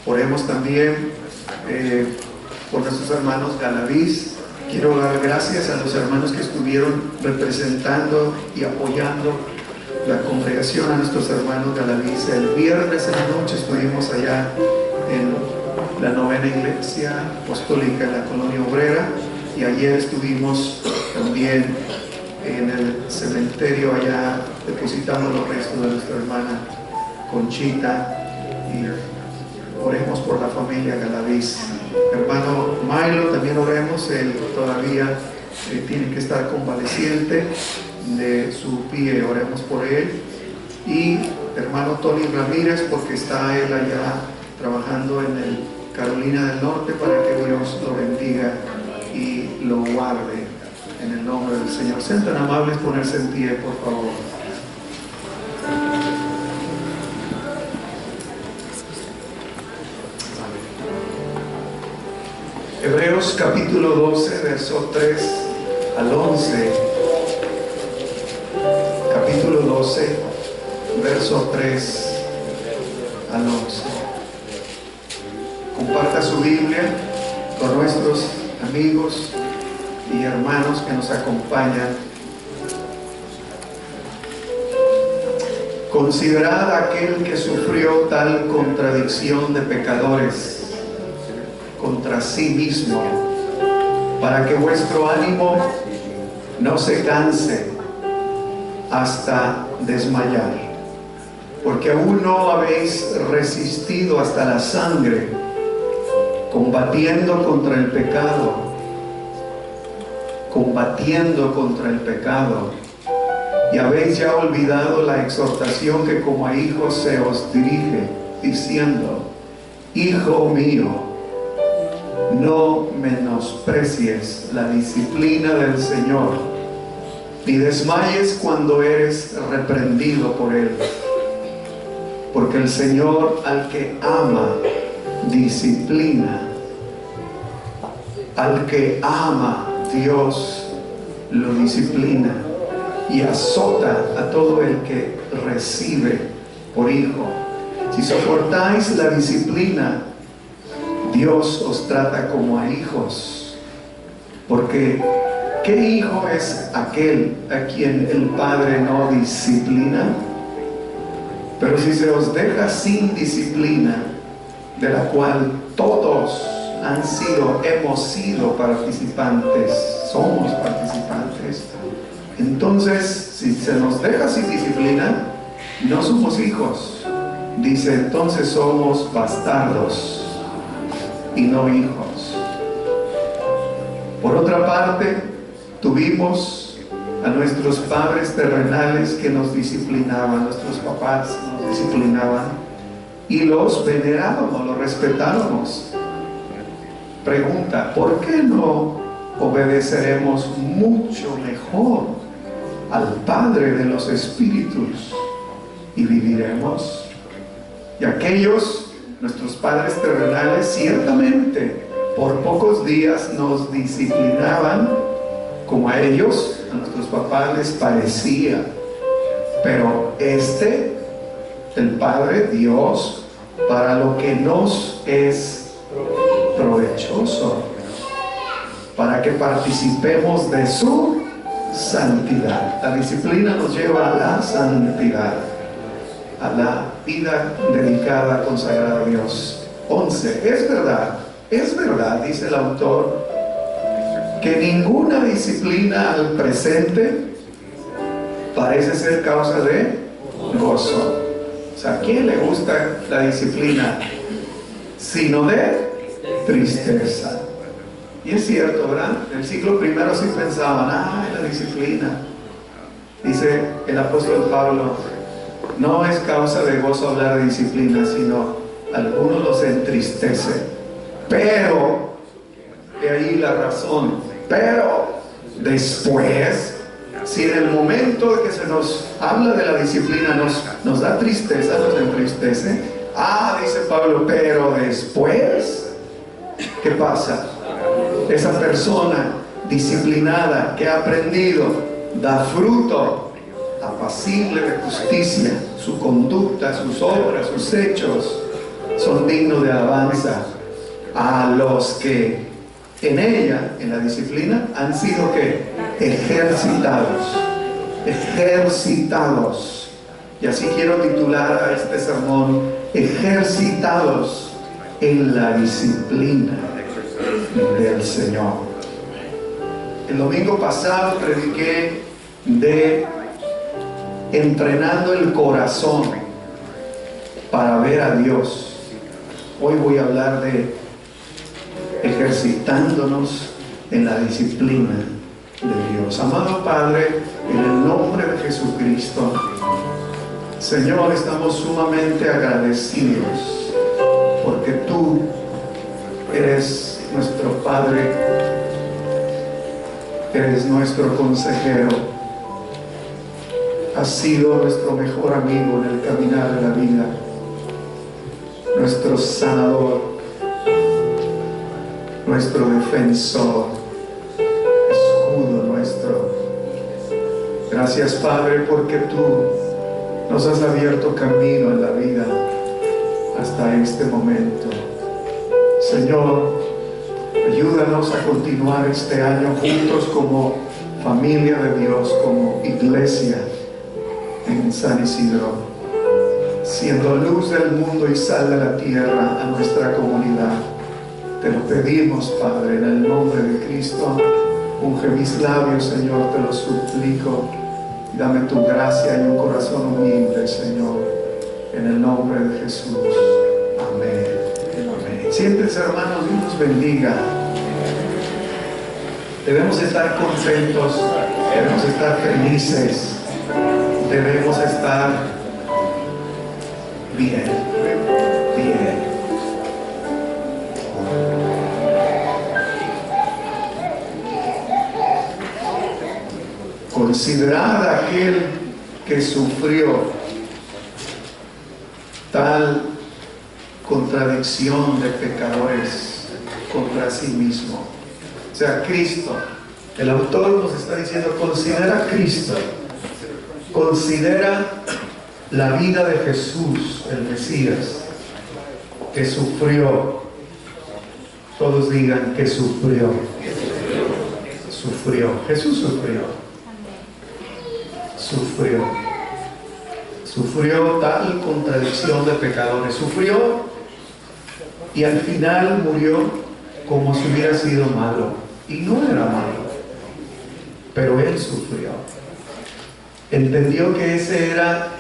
Oremos también por nuestros hermanos Galaviz. Quiero dar gracias a los hermanos que estuvieron representando y apoyando la congregación, a nuestros hermanos Galaviz. El viernes en la noche estuvimos allá en la novena iglesia apostólica en la Colonia Obrera, y ayer estuvimos también en el cementerio allá, depositamos los restos de nuestra hermana Conchita, y oremos por la familia Galaviz. Hermano Milo, también oremos, él todavía tiene que estar convaleciente de su pie, oremos por él. Y hermano Tony Ramírez, porque está él allá trabajando en el Carolina del Norte, para que Dios lo bendiga y lo guarde en el nombre del Señor. Sean tan amables ponerse en pie, por favor. Hebreos capítulo 12, verso 3 al 11. Capítulo 12, verso 3 al 11. Comparta su Biblia con nuestros amigos y hermanos que nos acompañan. Considerad aquel que sufrió tal contradicción de pecadores contra sí mismo, para que vuestro ánimo no se canse hasta desmayar, porque aún no habéis resistido hasta la sangre, combatiendo contra el pecado, y habéis ya olvidado la exhortación que como a hijos se os dirige, diciendo: Hijo mío, no menosprecies la disciplina del Señor, ni desmayes cuando eres reprendido por Él, porque el Señor al que ama disciplina, al que ama Dios lo disciplina, y azota a todo el que recibe por hijo. Si soportáis la disciplina, Dios os trata como a hijos, porque ¿qué hijo es aquel a quien el Padre no disciplina? Pero si se os deja sin disciplina, de la cual todos hemos sido participantes, somos participantes, entonces si se nos deja sin disciplina, no somos hijos. Dice, entonces somos bastardos y no hijos. Por otra parte, tuvimos a nuestros padres terrenales que nos disciplinaban, nuestros papás nos disciplinaban, y los venerábamos, los respetábamos. Pregunta, ¿por qué no obedeceremos mucho mejor al Padre de los Espíritus y viviremos? Y aquellos, nuestros padres terrenales, ciertamente por pocos días nos disciplinaban, como a ellos, a nuestros papás les parecía, pero el Padre Dios, para lo que nos es provechoso, para que participemos de su santidad. La disciplina nos lleva a la santidad, a la vida dedicada, consagrada a Dios. 11. Es verdad, dice el autor, que ninguna disciplina al presente parece ser causa de gozo. O sea, ¿a quién le gusta la disciplina? Sino de tristeza. Y es cierto, ¿verdad? En el siglo primero sí pensaban, la disciplina. Dice el apóstol Pablo, no es causa de gozo hablar de disciplina, sino algunos los entristece. Pero, de ahí la razón, pero después, si en el momento de que se nos habla de la disciplina nos da tristeza, nos entristece, dice Pablo, pero después, ¿qué pasa? Esa persona disciplinada que ha aprendido da fruto apacible de justicia, su conducta, sus obras, sus hechos son dignos de alabanza a los que en ella, en la disciplina, han sido ¿qué? Ejercitados. Ejercitados. Y así quiero titular a este sermón: ejercitados en la disciplina del Señor. El domingo pasado prediqué de entrenando el corazón para ver a Dios. Hoy voy a hablar de ejercitándonos en la disciplina de Dios. Amado Padre, en el nombre de Jesucristo, Señor, estamos sumamente agradecidos porque tú eres nuestro Padre, eres nuestro consejero, has sido nuestro mejor amigo en el caminar de la vida, nuestro sanador, nuestro defensor, escudo nuestro. Gracias, Padre, porque tú nos has abierto camino en la vida hasta este momento. Señor, ayúdanos a continuar este año juntos como familia de Dios, como iglesia en San Isidro, siendo luz del mundo y sal de la tierra a nuestra comunidad. Te lo pedimos, Padre, en el nombre de Cristo. Unge mis labios, Señor, te lo suplico. Y dame tu gracia y un corazón humilde, Señor, en el nombre de Jesús. Amén. Amén. Siéntense, hermanos, Dios los bendiga. Debemos estar contentos, debemos estar felices, debemos estar bien, bien. Considerad a aquel que sufrió tal contradicción de pecadores contra sí mismo. O sea, Cristo, el autor nos está diciendo: considera a Cristo, considera la vida de Jesús, el Mesías, que sufrió. Todos digan que sufrió. Sufrió. Jesús sufrió. Sufrió tal contradicción de pecadores. Sufrió y al final murió como si hubiera sido malo. Y no era malo, pero él sufrió. Entendió que ese era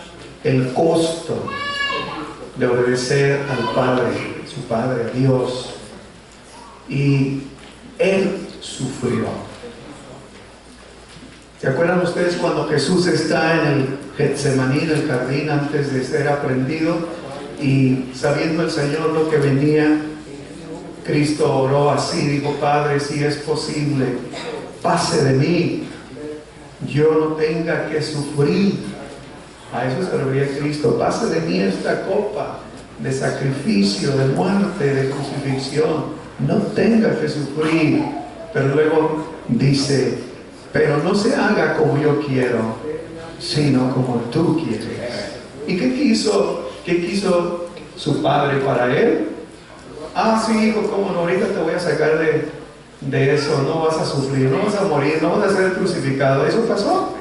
el costo de obedecer al Padre, su Padre, a Dios. Y él sufrió. ¿Se acuerdan ustedes cuando Jesús está en el Getsemaní, en el jardín, antes de ser aprendido? Y sabiendo el Señor lo que venía, Cristo oró así, dijo: Padre, si es posible, pase de mí, yo no tenga que sufrir. A eso se refería Cristo: pase de mí esta copa de sacrificio, de muerte, de crucifixión, no tenga que sufrir. Pero luego dice: pero no se haga como yo quiero, sino como tú quieres. ¿Y qué quiso su Padre para él? Ah, sí, hijo, cómo no, ahorita te voy a sacar de eso, no vas a sufrir, no vas a morir, no vas a ser crucificado. ¿Eso pasó?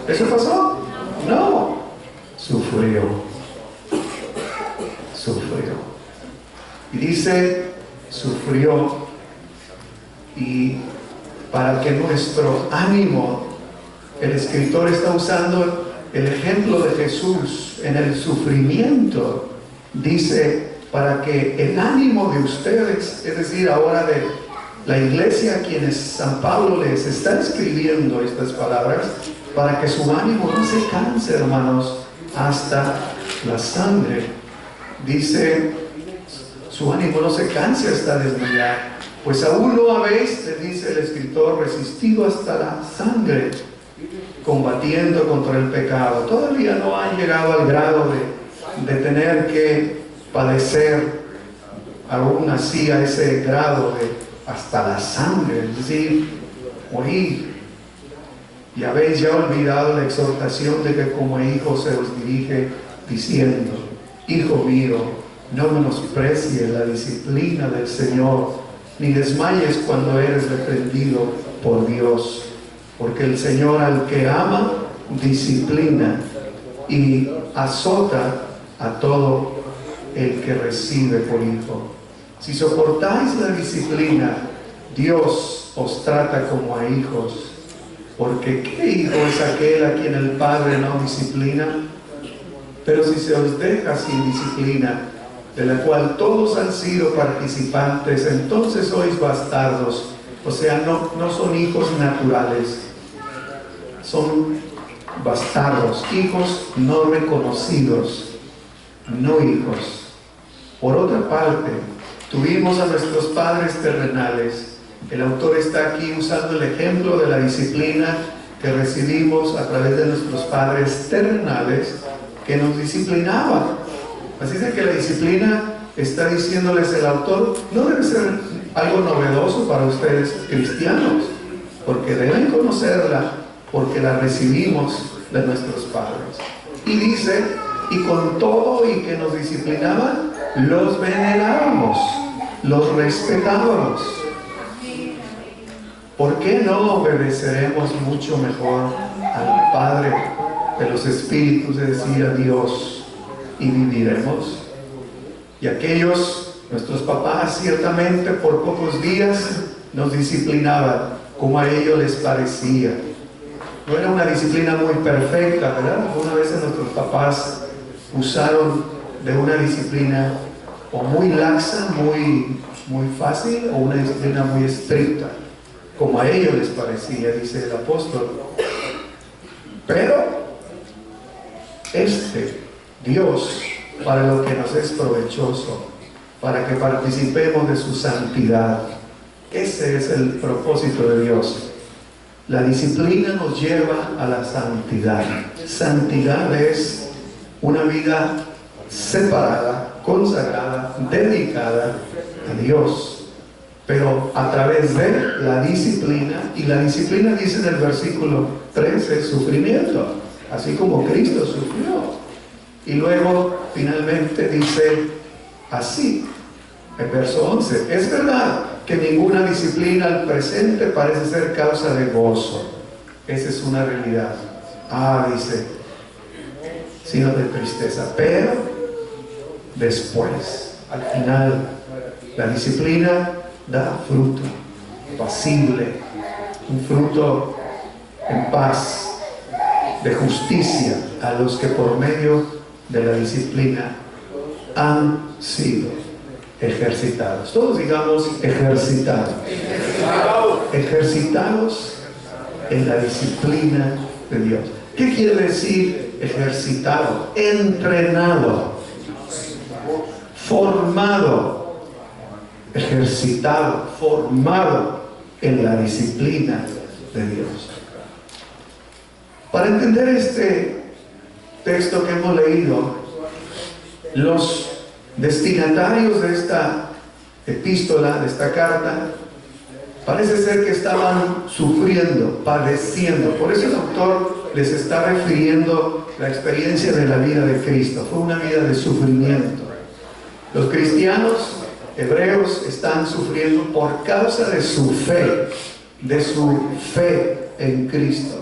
¿Eso pasó? No. Sufrió. Y dice, sufrió, y para que nuestro ánimo, el escritor está usando el ejemplo de Jesús en el sufrimiento, dice, para que el ánimo de ustedes, es decir, ahora de la iglesia a quienes San Pablo les está escribiendo estas palabras, para que su ánimo no se canse, hermanos, hasta la sangre. Dice, su ánimo no se canse hasta desmayar. Pues aún no habéis, le dice el escritor, resistido hasta la sangre, combatiendo contra el pecado. Todavía no han llegado al grado de tener que padecer, aún así a ese grado de hasta la sangre, es decir, morir. Y habéis ya olvidado la exhortación de que como hijos se os dirige diciendo: Hijo mío, no menosprecies la disciplina del Señor, ni desmayes cuando eres reprendido por Dios, porque el Señor al que ama, disciplina y azota a todo el que recibe por hijo. Si soportáis la disciplina, Dios os trata como a hijos. Porque ¿qué hijo es aquel a quien el Padre no disciplina? Pero si se os deja sin disciplina, de la cual todos han sido participantes, entonces sois bastardos. O sea, no son hijos naturales, son bastardos, hijos no reconocidos, no hijos. Por otra parte, tuvimos a nuestros padres terrenales. El autor está aquí usando el ejemplo de la disciplina que recibimos a través de nuestros padres terrenales que nos disciplinaban. Así es que la disciplina, está diciéndoles el autor, no debe ser algo novedoso para ustedes cristianos, porque deben conocerla, porque la recibimos de nuestros padres. Y dice, y con todo y que nos disciplinaban, los venerábamos, los respetábamos. ¿Por qué no obedeceremos mucho mejor al Padre de los Espíritus, es decir, a Dios, y viviremos? Y aquellos, nuestros papás, ciertamente por pocos días nos disciplinaban como a ellos les parecía. No era una disciplina muy perfecta, ¿verdad? Algunas veces nuestros papás usaron de una disciplina o muy laxa, muy fácil, o una disciplina muy estricta, como a ellos les parecía, dice el apóstol. Pero Dios, para lo que nos es provechoso, para que participemos de su santidad. Ese es el propósito de Dios. La disciplina nos lleva a la santidad. Santidad es una vida separada, consagrada, dedicada a Dios, pero a través de la disciplina. Y la disciplina, dice en el versículo 13, es sufrimiento, así como Cristo sufrió. Y luego finalmente dice así, el verso 11, es verdad que ninguna disciplina al presente parece ser causa de gozo. Esa es una realidad. Dice, sino de tristeza. Pero después, al final, la disciplina da fruto pasible, un fruto en paz, de justicia a los que por medio de la disciplina han sido ejercitados. Todos digamos ejercitados. Ejercitados en la disciplina de Dios. ¿Qué quiere decir ejercitado? Entrenado, formado, ejercitado, formado en la disciplina de Dios. Para entender este texto que hemos leído, los destinatarios de esta epístola, de esta carta, parece ser que estaban sufriendo, padeciendo. Por eso el autor les está refiriendo la experiencia de la vida de Cristo. Fue una vida de sufrimiento. Los cristianos hebreos están sufriendo por causa de su fe en Cristo.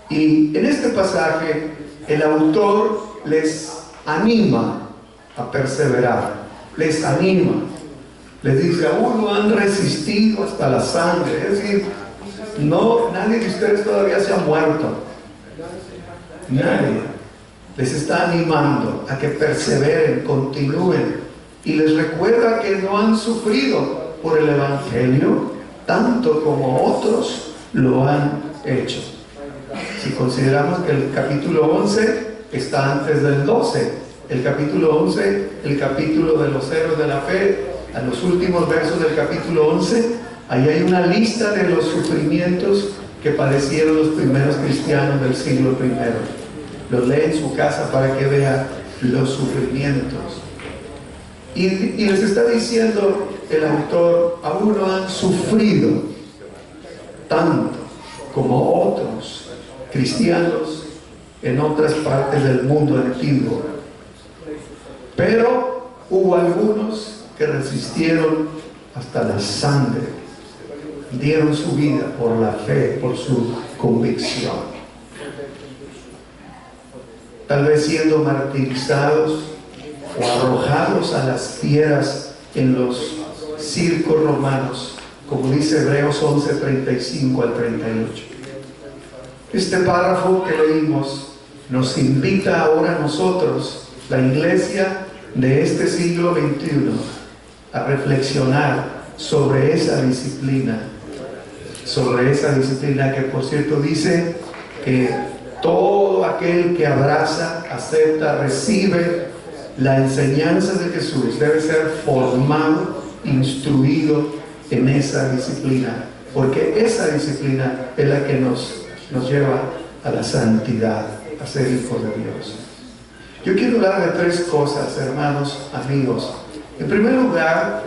Y en este pasaje el autor les anima a perseverar, les anima, les dice, aún no han resistido hasta la sangre, es decir, nadie de ustedes todavía se ha muerto, nadie. Les está animando a que perseveren, continúen, y les recuerda que no han sufrido por el Evangelio tanto como otros lo han hecho. Si consideramos que el capítulo 11 está antes del 12, el capítulo 11, el capítulo de los héroes de la fe, a los últimos versos del capítulo 11, ahí hay una lista de los sufrimientos que padecieron los primeros cristianos del siglo I. Los lee en su casa para que vea los sufrimientos. Y les está diciendo el autor, aún no han sufrido tanto como otros cristianos en otras partes del mundo antiguo. Pero hubo algunos que resistieron hasta la sangre, dieron su vida por la fe, por su convicción. Tal vez siendo martirizados o arrojados a las fieras en los circos romanos, como dice Hebreos 11, 35 al 38. Este párrafo que leímos nos invita ahora a nosotros, la iglesia de este siglo XXI, a reflexionar sobre esa disciplina que, por cierto, dice que todo aquel que abraza, acepta, recibe la enseñanza de Jesús debe ser formado, instruido en esa disciplina, porque esa disciplina es la que nos lleva a la santidad, a ser hijos de Dios. Yo quiero hablar de tres cosas, hermanos, amigos. En primer lugar,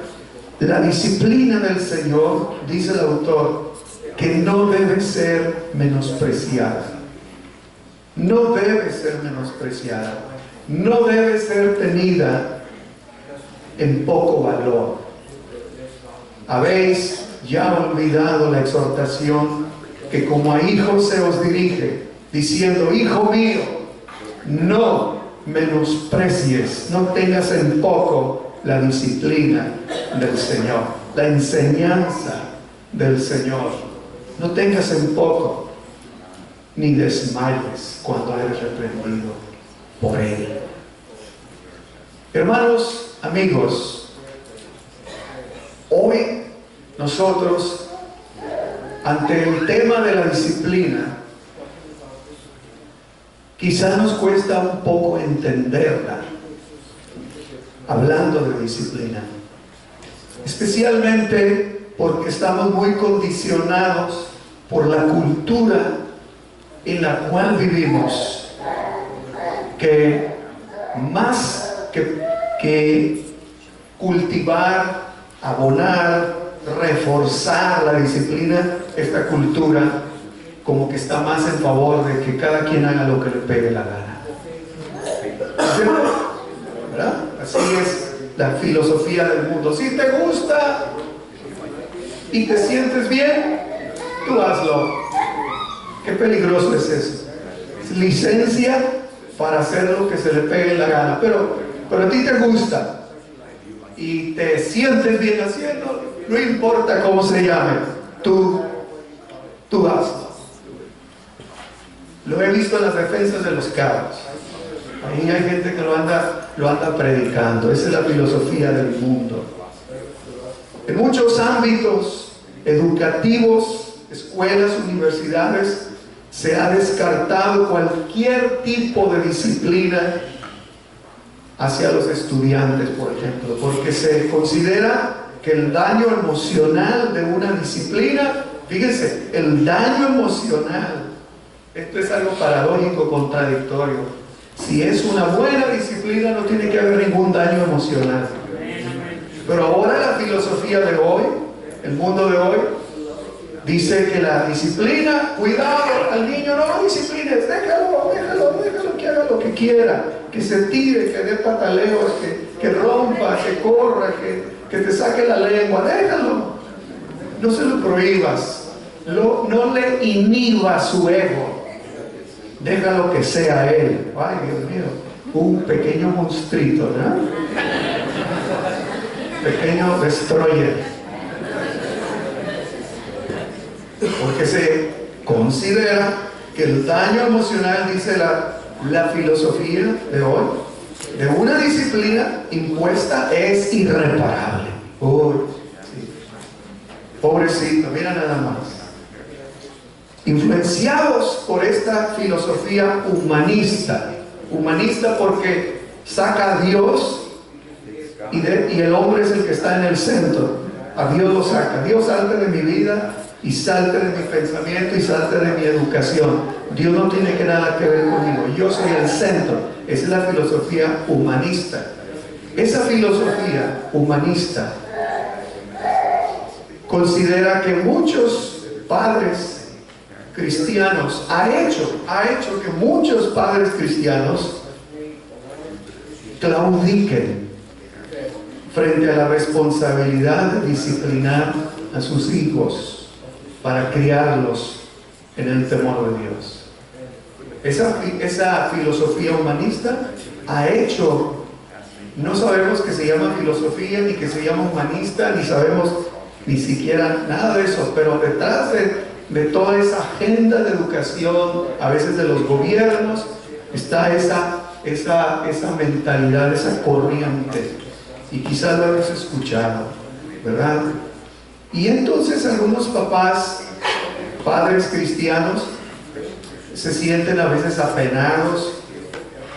la disciplina del Señor, dice el autor, que no debe ser menospreciada. No debe ser menospreciada. No debe ser tenida en poco valor. Habéis ya olvidado la exhortación que como a hijos se os dirige, diciendo: hijo mío, no menosprecies, no tengas en poco la disciplina del Señor, la enseñanza del Señor. No tengas en poco, ni desmayes cuando eres reprendido por Él. Hermanos, amigos, hoy nosotros, ante el tema de la disciplina, quizá nos cuesta un poco entenderla, hablando de disciplina, especialmente porque estamos muy condicionados por la cultura en la cual vivimos, que más que cultivar, abonar, reforzar la disciplina, esta cultura como que está más en favor de que cada quien haga lo que le pegue la gana. ¿Verdad? Así es la filosofía del mundo. Si te gusta y te sientes bien, tú hazlo. Qué peligroso es eso. Es licencia para hacer lo que se le pegue la gana. Pero a ti te gusta y te sientes bien haciendo, no importa cómo se llame, tú hazlo. Lo he visto en las defensas de los carros. Ahí hay gente que lo anda predicando. Esa es la filosofía del mundo. En muchos ámbitos educativos, escuelas, universidades, se ha descartado cualquier tipo de disciplina hacia los estudiantes, por ejemplo, porque se considera que el daño emocional de una disciplina, fíjense, el daño emocional, esto es algo paradójico, contradictorio. Si es una buena disciplina, no tiene que haber ningún daño emocional. Pero ahora la filosofía de hoy, el mundo de hoy, dice que la disciplina, cuidado, al niño no lo disciplines, déjalo que haga lo que quiera, que se tire, que dé pataleos, que rompa, que corra, que te saque la lengua, déjalo. No se lo prohíbas, no le inhibas su ego, déjalo que sea él. Ay, Dios mío, un pequeño monstruito, ¿no? Pequeño destroyer. Porque se considera que el daño emocional, dice la filosofía de hoy, de una disciplina impuesta es irreparable. Uy, sí. Pobrecito, mira nada más. Influenciados por esta filosofía humanista porque saca a Dios y el hombre es el que está en el centro. A Dios lo saca. Dios salte de mi vida y salte de mi pensamiento y salte de mi educación. Dios no tiene nada que ver conmigo. Yo soy el centro. Esa es la filosofía humanista. Esa filosofía humanista considera que muchos padres cristianos ha hecho que muchos padres cristianos claudiquen frente a la responsabilidad de disciplinar a sus hijos para criarlos en el temor de Dios. Esa filosofía humanista ha hecho, no sabemos que se llama filosofía, ni que se llama humanista, ni sabemos ni siquiera nada de eso, pero detrás de toda esa agenda de educación, a veces de los gobiernos, está esa mentalidad, esa corriente, y quizás lo hemos escuchado, ¿verdad? Y entonces algunos papás, padres cristianos, se sienten a veces apenados,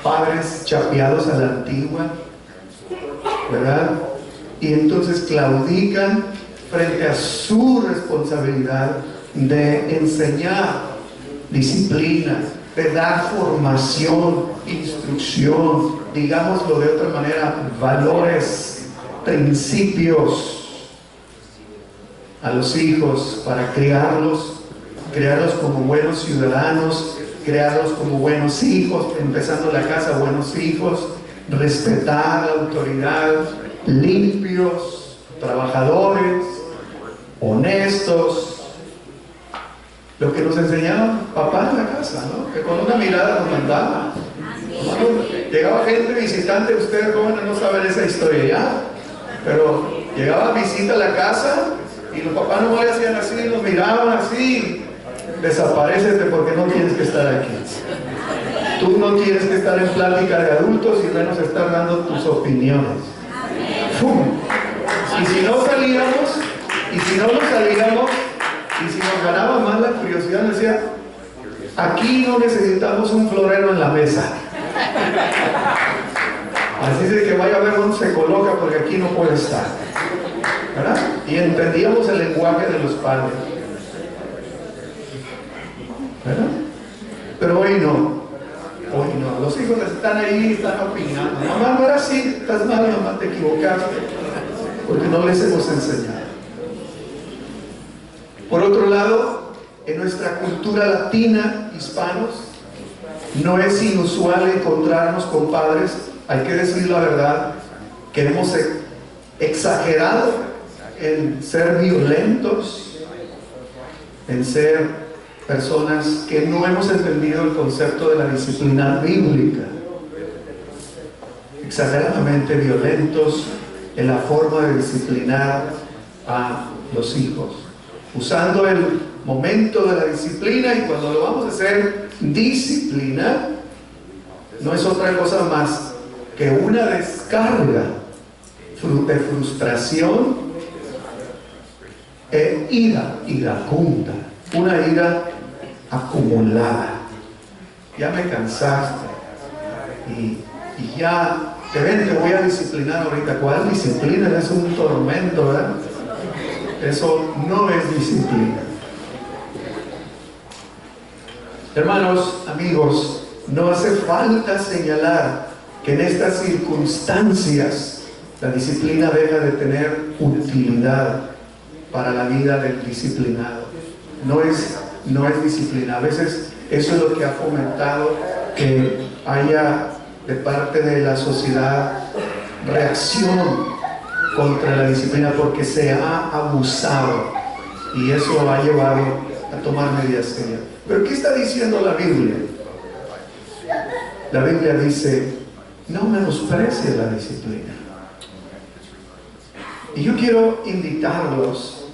padres chapeados a la antigua, ¿verdad? Y entonces claudican frente a su responsabilidad de enseñar disciplina, de dar formación, instrucción, digámoslo de otra manera, valores, principios a los hijos para criarlos como buenos ciudadanos, criarlos como buenos hijos, empezando la casa, buenos hijos, respetar la autoridad, limpios, trabajadores, honestos. Lo que nos enseñaba papá en la casa, ¿no? Que con una mirada nos mandaba. Llegaba gente visitante, ustedes jóvenes no saben esa historia ya, pero llegaba visita a la casa y los papás no le hacían así, los miraban así: desaparécete porque no tienes que estar aquí. Tú no tienes que estar en plática de adultos y menos estar dando tus opiniones. ¡Fum! Y si no salíamos, y si nos ganaba más la curiosidad, decía: aquí no necesitamos un florero en la mesa. Así de que vaya a ver dónde se coloca porque aquí no puede estar, ¿verdad? Y entendíamos el lenguaje de los padres, ¿verdad? Pero hoy no. Los hijos están ahí, están opinando: mamá, no era así, estás mal, mamá, te equivocaste, porque no les hemos enseñado. Por otro lado, en nuestra cultura latina, hispanos, no es inusual encontrarnos con padres, hay que decir la verdad, que hemos exagerado en ser violentos, en ser personas que no hemos entendido el concepto de la disciplina bíblica, exageradamente violentos en la forma de disciplinar a los hijos, usando el momento de la disciplina, y cuando lo vamos a hacer disciplina, no es otra cosa más que una descarga de frustración e ira iracunda, una ira acumulada. Ya me cansaste y ya te voy a disciplinar ahorita. ¿Cuál disciplina? Es un tormento, ¿verdad? Eso no es disciplina. Hermanos, amigos, no hace falta señalar que en estas circunstancias la disciplina deja de tener utilidad para la vida del disciplinado. No es disciplina. A veces eso es lo que ha fomentado que haya de parte de la sociedad reacción contra la disciplina, porque se ha abusado y eso ha llevado a tomar medidas serias. Pero ¿qué está diciendo la Biblia? La Biblia dice: no menosprecies la disciplina. Y yo quiero invitarlos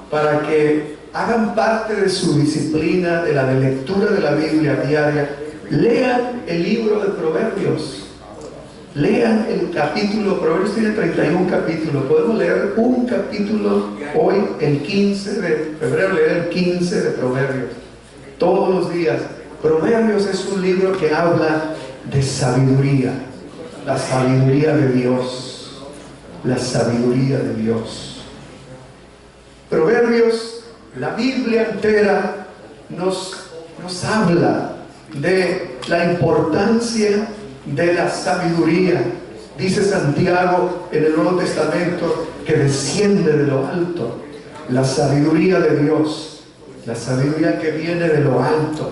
para que hagan parte de su disciplina, de la lectura de la Biblia diaria. Lean el libro de Proverbios. Lean el capítulo. Proverbios tiene 31 capítulos. Podemos leer un capítulo hoy, el 15 de febrero, leer el 15 de Proverbios. Todos los días. Proverbios es un libro que habla de sabiduría. La sabiduría de Dios. La sabiduría de Dios. Proverbios, la Biblia entera nos habla de la importancia de la sabiduría. Dice Santiago en el Nuevo Testamento que desciende de lo alto. La sabiduría de Dios, la sabiduría que viene de lo alto.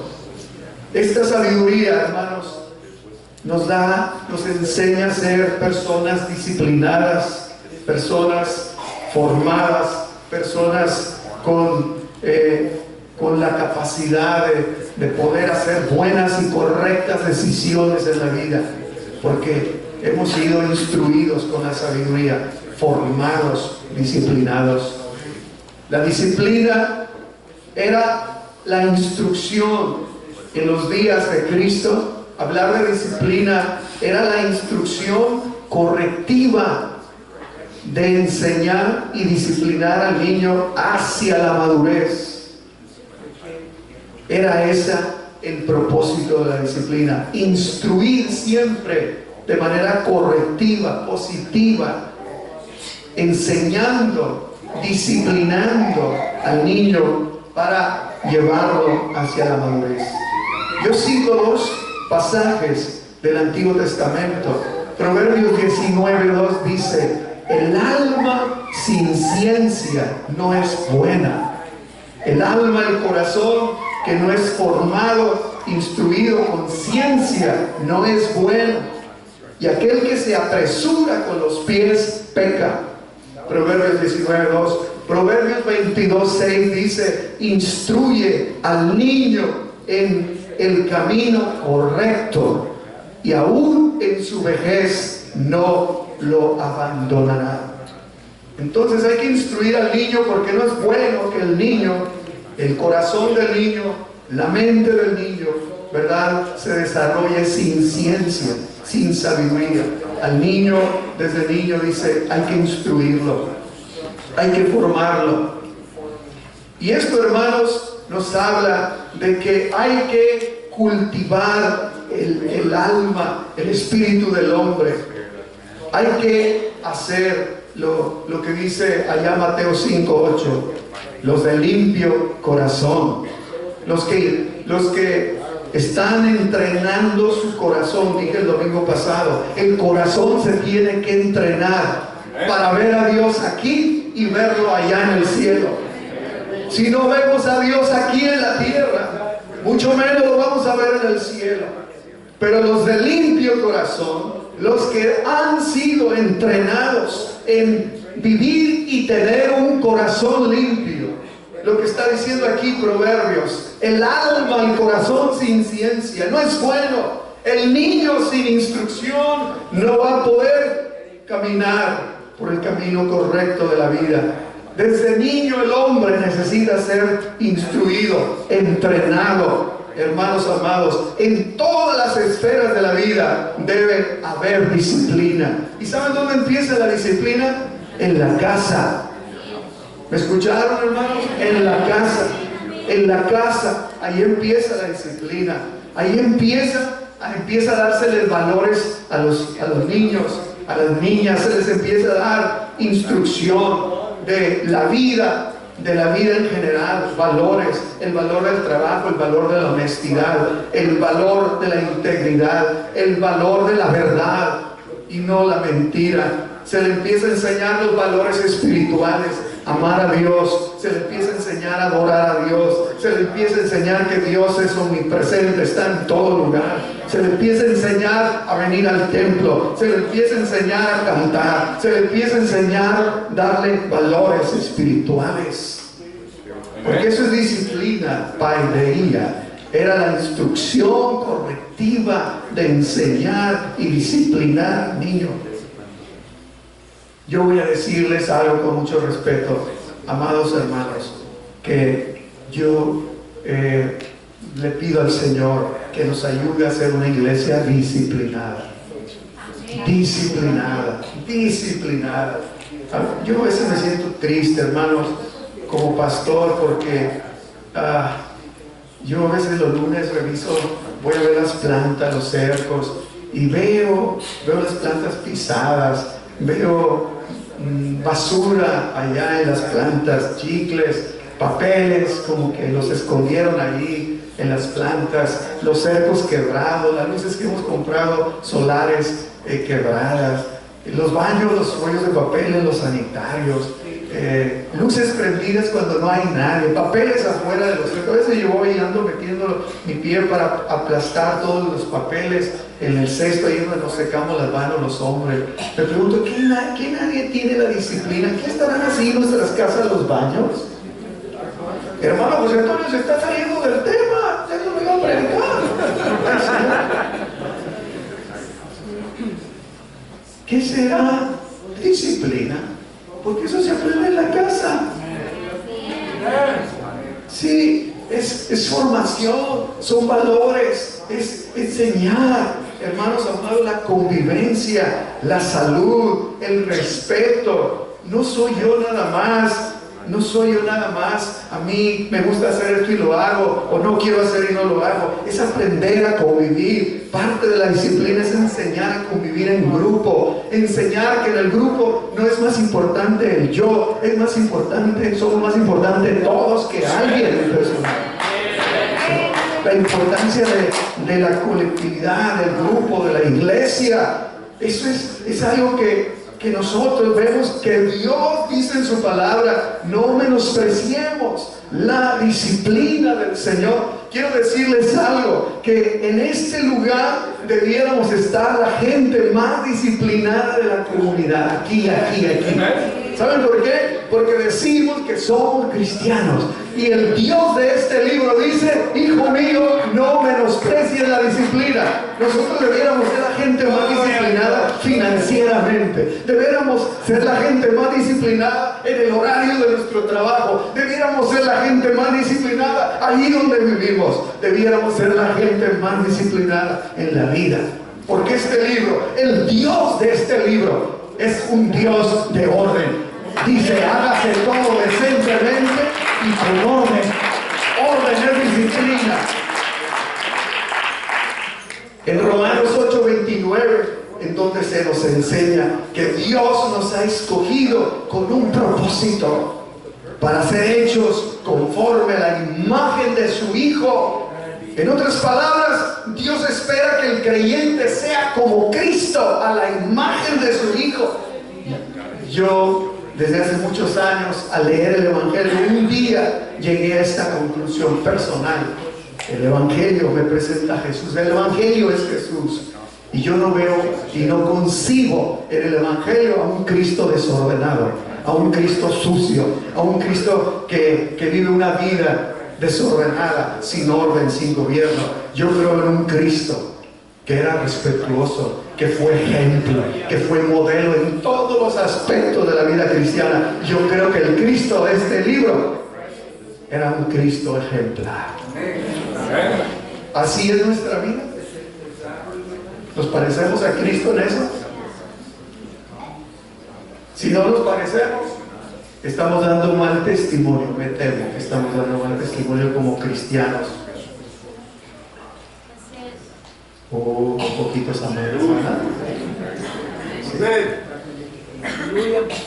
Esta sabiduría, hermanos, nos enseña a ser personas disciplinadas, personas formadas, personas con la capacidad de poder hacer buenas y correctas decisiones en la vida, porque hemos sido instruidos con la sabiduría, formados, disciplinados. La disciplina era la instrucción en los días de Cristo. Hablar de disciplina era la instrucción correctiva de enseñar y disciplinar al niño hacia la madurez. Era ese el propósito de la disciplina: instruir siempre de manera correctiva, positiva, enseñando, disciplinando al niño para llevarlo hacia la madurez. Yo cito dos pasajes del Antiguo Testamento. Proverbios 19:2 dice: el alma sin ciencia no es buena. El alma, el corazón que no es formado, instruido con ciencia, no es bueno. Y aquel que se apresura con los pies peca. Proverbios 19:2. Proverbios 22:6 dice: instruye al niño en el camino correcto, y aún en su vejez no lo abandonará. Entonces hay que instruir al niño, porque no es bueno que el niño, el corazón del niño, la mente del niño, ¿verdad?, se desarrolle sin ciencia, sin sabiduría. Al niño, desde niño, dice, hay que instruirlo, hay que formarlo. Y esto, hermanos, nos habla de que hay que cultivar el alma, el espíritu del hombre. Hay que hacer lo que dice allá Mateo 5:8, los de limpio corazón, los que están entrenando su corazón. Dije el domingo pasado, el corazón se tiene que entrenar para ver a Dios aquí y verlo allá en el cielo. Si no vemos a Dios aquí en la tierra, mucho menos lo vamos a ver en el cielo. Pero los de limpio corazón, los que han sido entrenados en vivir y tener un corazón limpio, lo que está diciendo aquí Proverbios, el alma, el corazón sin ciencia no es bueno. El niño sin instrucción no va a poder caminar por el camino correcto de la vida. Desde niño el hombre necesita ser instruido, entrenado. Hermanos amados, en todas las esferas de la vida debe haber disciplina. ¿Y saben dónde empieza la disciplina? En la casa. ¿Me escucharon, hermanos? En la casa. En la casa, ahí empieza la disciplina. Ahí empieza a dárseles valores a los niños, a las niñas. Se les empieza a dar instrucción de la vida en general, valores, el valor del trabajo, el valor de la honestidad, el valor de la integridad, el valor de la verdad y no la mentira. Se le empieza a enseñar los valores espirituales, amar a Dios, se le empieza a enseñar a adorar a Dios, se le empieza a enseñar que Dios es omnipresente, está en todo lugar, se le empieza a enseñar a venir al templo, se le empieza a enseñar a cantar, se le empieza a enseñar a darle valores espirituales, porque eso es disciplina, paideía. Era la instrucción correctiva de enseñar y disciplinar al niño. Yo voy a decirles algo con mucho respeto, amados hermanos, que yo le pido al Señor que nos ayude a ser una iglesia disciplinada. Disciplinada, disciplinada. Yo a veces me siento triste, hermanos, como pastor, porque yo a veces los lunes reviso, voy a ver las plantas, los cercos, y veo las plantas pisadas, veo basura allá en las plantas, chicles, papeles como que los escondieron allí en las plantas, los cercos quebrados, las luces que hemos comprado solares quebradas, los baños, los rollos de papel en los sanitarios, luces prendidas cuando no hay nadie, papeles afuera de los cestos. A veces yo voy y ando metiendo mi pie para aplastar todos los papeles en el cesto, ahí donde nos secamos las manos los hombres. Me pregunto, ¿qué nadie tiene la disciplina? ¿Qué estarán así en nuestras casas los baños? Hermano José Antonio se está saliendo del tema, ya no me iba a predicar. ¿Qué será disciplina? Porque eso se aprende en la casa. Sí, es formación, son valores, es enseñar, hermanos amados, la convivencia, la salud, el respeto. No soy yo nada más. No soy yo nada más, a mí me gusta hacer esto y lo hago, o no quiero hacer y no lo hago. Es aprender a convivir. Parte de la disciplina es enseñar a convivir en grupo, enseñar que en el grupo no es más importante el yo, es más importante, somos más importantes todos que alguien personal. La importancia de la colectividad, del grupo, de la iglesia, eso es algo que nosotros vemos que Dios dice en su palabra. No menospreciemos la disciplina del Señor. Quiero decirles algo, que en este lugar debiéramos estar la gente más disciplinada de la comunidad, aquí. ¿Saben por qué? Porque decimos que somos cristianos, y el Dios de este libro dice: hijo mío, no menosprecies la disciplina. Nosotros debiéramos ser la gente más disciplinada financieramente, debiéramos ser la gente más disciplinada en el horario de nuestro trabajo, debiéramos ser la gente más disciplinada allí donde vivimos, debiéramos ser la gente más disciplinada en la vida. Porque este libro, el Dios de este libro, es un Dios de orden. Dice: hágase todo decentemente y con orden. Orden es disciplina. En Romanos 8:29, entonces se nos enseña que Dios nos ha escogido con un propósito, para ser hechos conforme a la imagen de su Hijo. En otras palabras, Dios espera que el creyente sea como Cristo, a la imagen de su Hijo. Yo, desde hace muchos años, al leer el Evangelio, un día llegué a esta conclusión personal. El Evangelio me presenta a Jesús. El Evangelio es Jesús. Y yo no veo y no concibo en el Evangelio a un Cristo desordenado, a un Cristo sucio, a un Cristo que vive una vida desordenada, sin orden, sin gobierno. Yo creo en un Cristo que era respetuoso, que fue ejemplo, que fue modelo en todos los aspectos de la vida cristiana. Yo creo que el Cristo de este libro era un Cristo ejemplar. Así es nuestra vida. ¿Nos parecemos a Cristo en eso? Si no nos parecemos, estamos dando mal testimonio. Me temo que estamos dando mal testimonio como cristianos. Un poquito esa ¿verdad? Sí.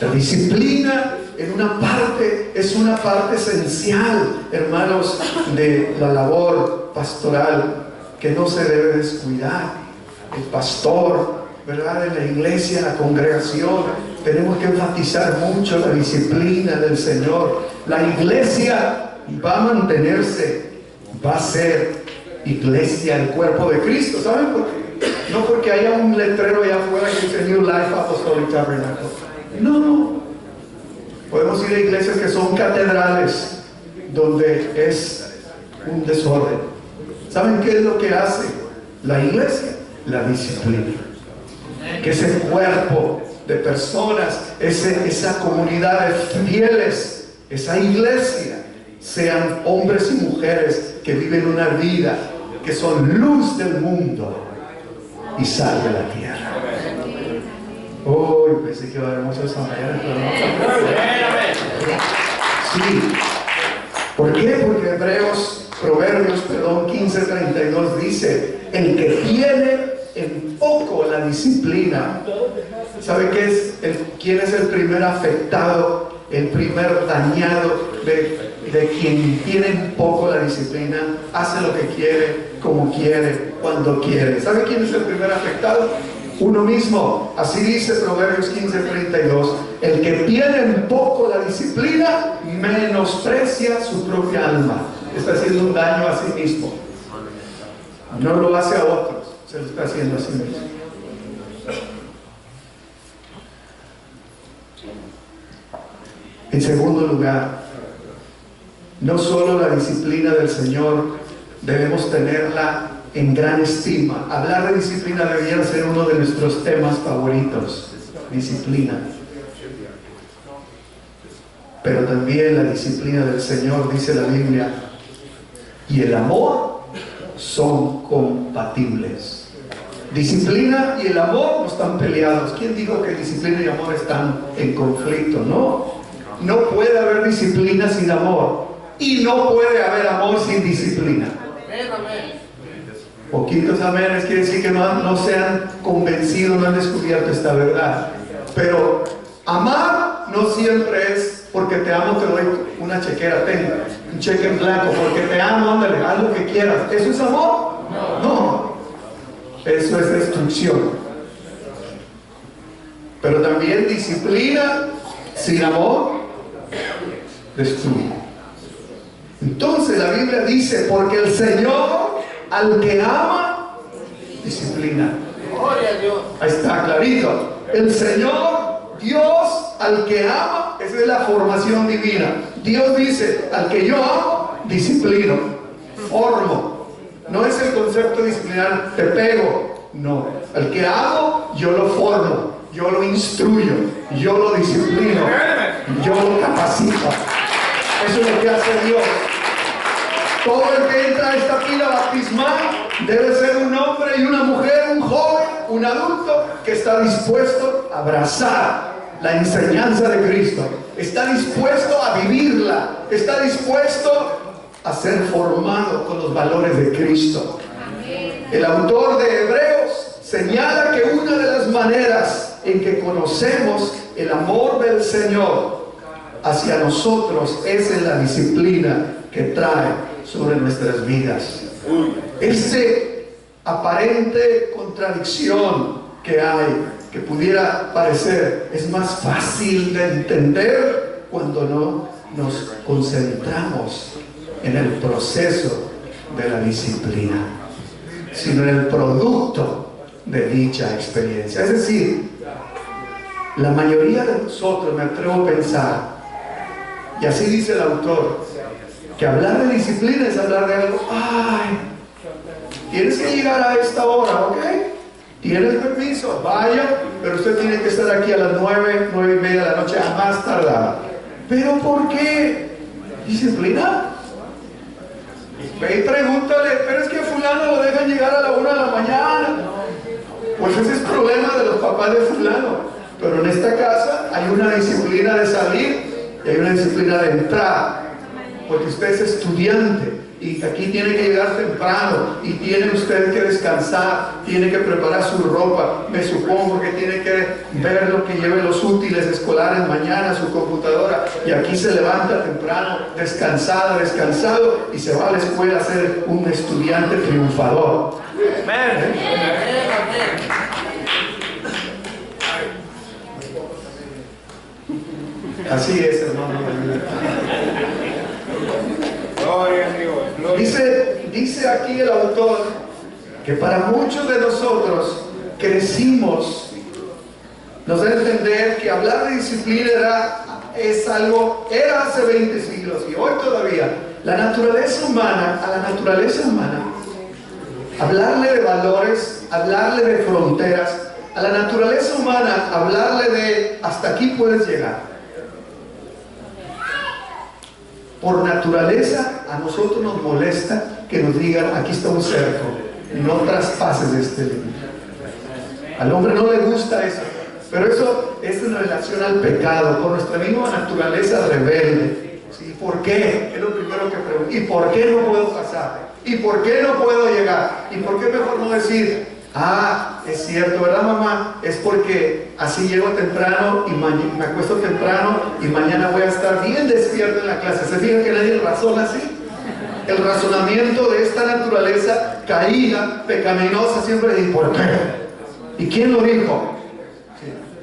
La disciplina en una parte es una parte esencial, hermanos, de la labor pastoral, que no se debe descuidar. El pastor, ¿verdad?, en la iglesia, la congregación, tenemos que enfatizar mucho la disciplina del Señor. La iglesia va a mantenerse, va a ser iglesia, el cuerpo de Cristo. ¿Saben por qué? No porque haya un letrero allá afuera que dice New Life Apostolic Tabernacle. No. Podemos ir a iglesias que son catedrales, donde es un desorden. ¿Saben qué es lo que hace la iglesia? La disciplina. Que ese cuerpo de personas, esa comunidad de fieles, esa iglesia, sean hombres y mujeres que viven una vida, que son luz del mundo y sal de la tierra. Oh, pensé que iba a haber muchos amarillos, pero no. Sí. ¿Por qué? Porque Proverbios 15:32 dice: el que tiene en poco la disciplina, ¿sabe qué es? ¿Quién es el primer afectado, el primer dañado de quien tiene en poco la disciplina? Hace lo que quiere, como quiere, cuando quiere. ¿Sabe quién es el primer afectado? uno mismo. Así dice Proverbios 15:32. El que tiene en poco la disciplina menosprecia su propia alma. Está haciendo un daño a sí mismo. No lo hace a otros, se lo está haciendo a sí mismo. En segundo lugar, no solo la disciplina del Señor debemos tenerla en gran estima. Hablar de disciplina debería ser uno de nuestros temas favoritos. Disciplina. Pero también la disciplina del Señor, dice la Biblia, y el amor son compatibles. Disciplina y el amor no están peleados. ¿Quién dijo que disciplina y amor están en conflicto? No puede haber disciplina sin amor, y no puede haber amor sin disciplina. Poquitos amenes quiere decir que no se han convencido, no han descubierto esta verdad. Pero amar no siempre es porque te amo, te doy una chequera, tenga un cheque en blanco, porque te amo, ándale, haz lo que quieras. ¿Eso es amor? No. Eso es destrucción. Pero también disciplina sin amor destruye. Entonces la Biblia dice, porque el Señor al que ama disciplina. Ahí está clarito. El Señor, Dios al que ama, esa es la formación divina. Dios dice, al que yo amo, disciplino, formo. No es el concepto disciplinar, te pego. No, al que amo, yo lo formo, yo lo instruyo, yo lo disciplino, yo lo capacito. Eso es lo que hace Dios. Todo el que entra a esta pila bautismal debe ser un hombre y una mujer, un joven, un adulto que está dispuesto a abrazar la enseñanza de Cristo, está dispuesto a vivirla, está dispuesto a ser formado con los valores de Cristo. El autor de Hebreos señala que una de las maneras en que conocemos el amor del Señor hacia nosotros es en la disciplina que trae sobre nuestras vidas. Este aparente contradicción que hay, que pudiera parecer, es más fácil de entender cuando no nos concentramos en el proceso de la disciplina, sino en el producto de dicha experiencia. Es decir, la mayoría de nosotros, me atrevo a pensar, y así dice el autor, que hablar de disciplina es hablar de algo. Ay, tienes que llegar a esta hora, ¿ok? Tienes permiso, vaya, pero usted tiene que estar aquí a las 9:30 de la noche a más tardar. ¿Pero por qué? ¿Disciplina? Ve y pregúntale, pero es que a fulano lo dejan llegar a la 1 de la mañana. Pues ese es problema de los papás de fulano. Pero en esta casa hay una disciplina de salir y hay una disciplina de entrar. Porque usted es estudiante y aquí tiene que llegar temprano y tiene usted que descansar, tiene que preparar su ropa, me supongo que tiene que ver lo que lleve los útiles escolares mañana, su computadora, y aquí se levanta temprano, descansado y se va a la escuela a ser un estudiante triunfador. Así es, hermano. Dice aquí el autor que para muchos de nosotros crecimos, nos da a entender que hablar de disciplina era hace 20 siglos y hoy todavía. A la naturaleza humana, hablarle de valores, hablarle de fronteras, a la naturaleza humana, hablarle de hasta aquí puedes llegar. Por naturaleza, a nosotros nos molesta que nos digan, aquí está un cerco, no traspases este límite. Al hombre no le gusta eso, pero eso es en relación al pecado, por nuestra misma naturaleza rebelde. ¿Sí? ¿Por qué? Es lo primero que pregunto. ¿Y por qué no puedo pasar? ¿Y por qué no puedo llegar? ¿Y por qué mejor no decir, es cierto, ¿verdad, mamá? Es porque así llego temprano y me acuesto temprano y mañana voy a estar bien despierto en la clase. ¿Se fijan que nadie razona así? El razonamiento de esta naturaleza caída, pecaminosa, siempre dice, ¿por qué? ¿Y quién lo dijo?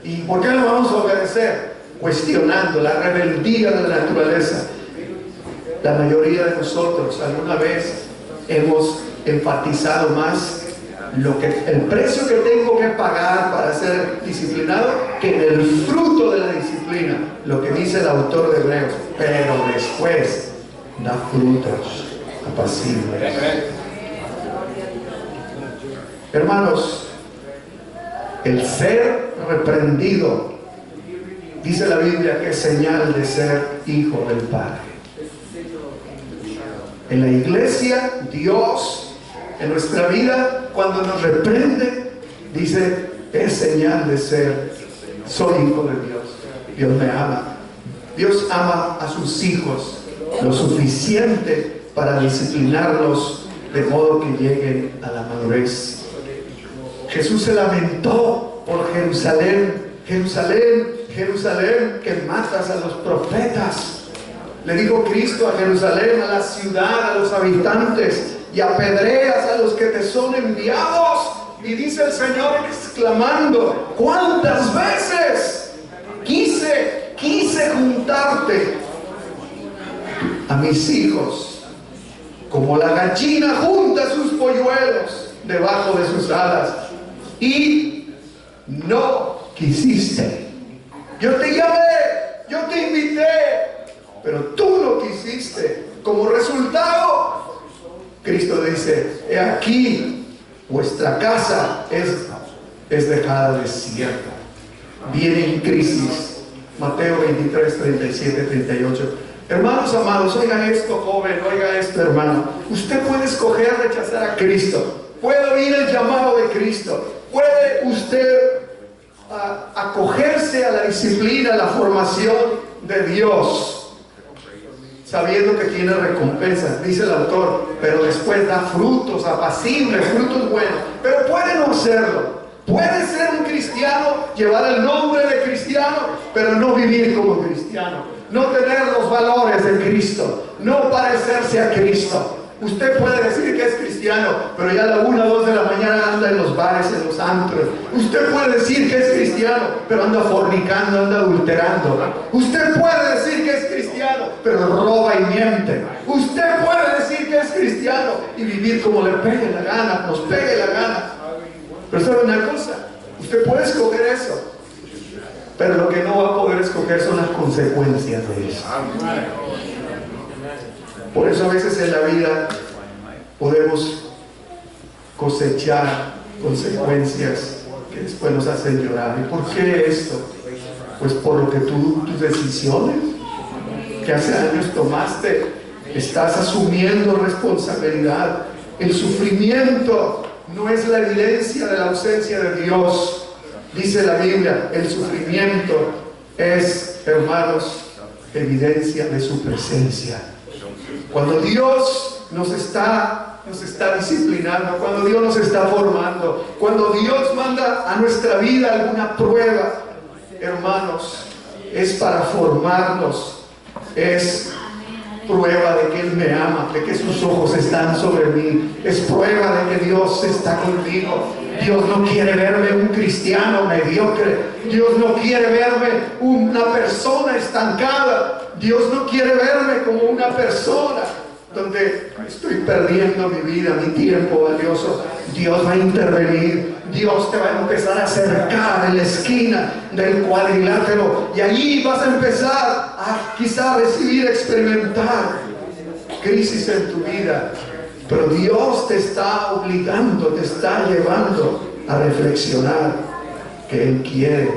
¿Y por qué no vamos a obedecer? Cuestionando la rebeldía de la naturaleza. La mayoría de nosotros alguna vez hemos enfatizado más el precio que tengo que pagar para ser disciplinado que en el fruto de la disciplina, lo que dice el autor de Hebreos. Pero después da frutos apacibles. Hermanos, el ser reprendido, dice la Biblia, que es señal de ser hijo del Padre. En la iglesia, Dios, en nuestra vida, cuando nos reprende, dice, es señal de ser, soy hijo de Dios. Dios me ama. Dios ama a sus hijos lo suficiente para disciplinarlos de modo que lleguen a la madurez. Jesús se lamentó por Jerusalén. Jerusalén, Jerusalén, que matas a los profetas. Le dijo Cristo a Jerusalén, a la ciudad, a los habitantes, y apedreas a los que te son enviados. Y dice el Señor exclamando, ¿cuántas veces quise juntarte a mis hijos, como la gallina junta sus polluelos debajo de sus alas, y no quisiste? Yo te llamé, yo te invité, pero tú no quisiste. Como resultado, Cristo dice, he aquí, vuestra casa es dejada desierta. Viene en crisis. Mateo 23, 37, 38. Hermanos amados, oigan esto, joven, oiga esto, hermano. Usted puede escoger rechazar a Cristo. Puede oír el llamado de Cristo. Puede usted acogerse a la disciplina, a la formación de Dios, sabiendo que tiene recompensas, dice el autor, pero después da frutos apacibles, frutos buenos. Pero puede no hacerlo. Puede ser un cristiano, llevar el nombre de cristiano, pero no vivir como cristiano, no tener los valores de Cristo, no parecerse a Cristo. Usted puede decir que es cristiano, pero ya a la 1 o 2 de la mañana anda en los bares, en los antros. Usted puede decir que es cristiano, pero anda fornicando, anda adulterando. Usted puede decir que es cristiano, pero roba y miente. Usted puede decir que es cristiano y vivir como le pegue la gana, nos pegue la gana. Pero ¿sabe una cosa? Usted puede escoger eso, pero lo que no va a poder escoger son las consecuencias de eso. Por eso a veces en la vida podemos cosechar consecuencias que después nos hacen llorar. ¿Y por qué esto? Pues por lo que tus decisiones que hace años tomaste, estás asumiendo responsabilidad. El sufrimiento no es la evidencia de la ausencia de Dios. Dice la Biblia, el sufrimiento es, hermanos, evidencia de su presencia. Cuando Dios nos está disciplinando, cuando Dios nos está formando, cuando Dios manda a nuestra vida alguna prueba, hermanos, es para formarnos, es prueba de que Él me ama, de que sus ojos están sobre mí, es prueba de que Dios está conmigo. Dios no quiere verme un cristiano mediocre. Dios no quiere verme una persona estancada. Dios no quiere verme como una persona donde estoy perdiendo mi vida, mi tiempo valioso. Dios va a intervenir. Dios te va a empezar a acercar en la esquina del cuadrilátero, y allí vas a empezar a quizá recibir, experimentar crisis en tu vida. Pero Dios te está obligando, te está llevando a reflexionar que Él quiere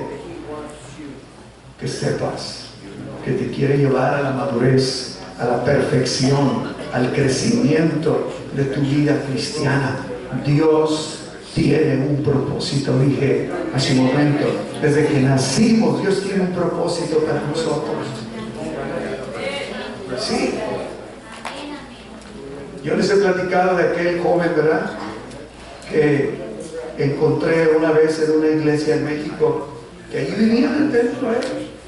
que sepas, que te quiere llevar a la madurez, a la perfección, al crecimiento de tu vida cristiana. Dios tiene un propósito, dije hace un momento, desde que nacimos Dios tiene un propósito para nosotros. Sí. Yo les he platicado de aquel joven, ¿verdad?, que encontré una vez en una iglesia en México, que allí vivía en el templo,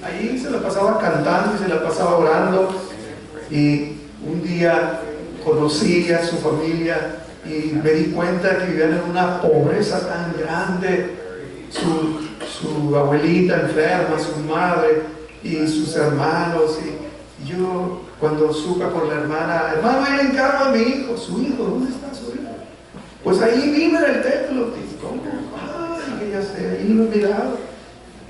allí se la pasaba cantando y se la pasaba orando. Y un día conocí a su familia y me di cuenta que vivían en una pobreza tan grande, su abuelita enferma, su madre y sus hermanos. Y yo, cuando supe por la hermana, hermano, yo le encargo a mi hijo. ¿Su hijo? ¿Dónde está su hijo? Pues ahí vive en el templo. ¿Cómo? Ay, que ya sé, ahí lo he mirado.